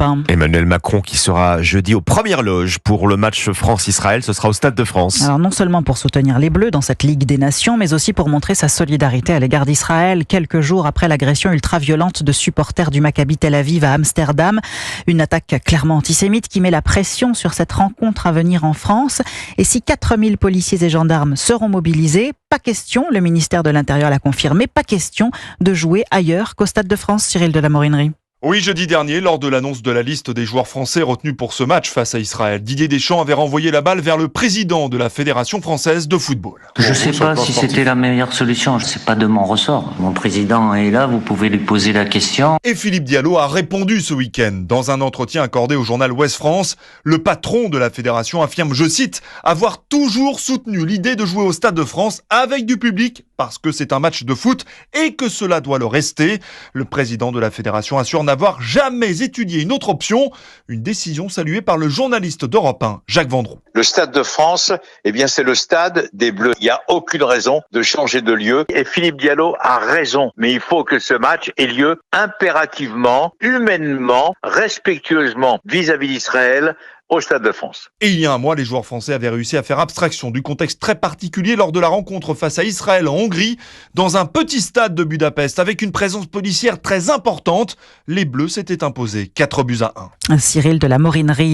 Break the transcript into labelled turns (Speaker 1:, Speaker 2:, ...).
Speaker 1: 1.
Speaker 2: Emmanuel Macron qui sera jeudi aux premières loges pour le match France-Israël. Ce sera au Stade de France.
Speaker 1: Alors non seulement pour soutenir les Bleus dans cette Ligue des Nations, mais aussi pour montrer sa solidarité à l'égard d'Israël, quelques jours après l'agression ultra-violente de supporters du Maccabi Tel Aviv à Amsterdam. Une attaque clairement antisémite qui met la pression sur cette rencontre à venir en France. Et si 4000 policiers et gendarmes seront mobilisés, pas question, le ministère de l'Intérieur l'a confirmé, pas question de jouer ailleurs qu'au Stade de France, Cyril de la Morinerie.
Speaker 3: Oui, jeudi dernier, lors de l'annonce de la liste des joueurs français retenus pour ce match face à Israël, Didier Deschamps avait renvoyé la balle vers le président de la Fédération française de football.
Speaker 4: Je ne sais pas si c'était la meilleure solution, c'est pas de mon ressort. Mon président est là, vous pouvez lui poser la question.
Speaker 3: Et Philippe Diallo a répondu ce week-end. Dans un entretien accordé au journal Ouest France, le patron de la fédération affirme, je cite, avoir toujours soutenu l'idée de jouer au Stade de France avec du public parce que c'est un match de foot et que cela doit le rester. Le président de la fédération assure n'avoir jamais étudié une autre option, une décision saluée par le journaliste d'Europe 1, Jacques Vendroux.
Speaker 5: Le Stade de France, c'est le stade des Bleus. Il n'y a aucune raison de changer de lieu. Et Philippe Diallo a raison. Mais il faut que ce match ait lieu impérativement, humainement, respectueusement vis-à-vis d'Israël, au Stade de France.
Speaker 3: Et il y a un mois, les joueurs français avaient réussi à faire abstraction du contexte très particulier lors de la rencontre face à Israël en Hongrie, dans un petit stade de Budapest, avec une présence policière très importante. Les Bleus s'étaient imposés 4-1.
Speaker 1: Cyril de la Morinerie.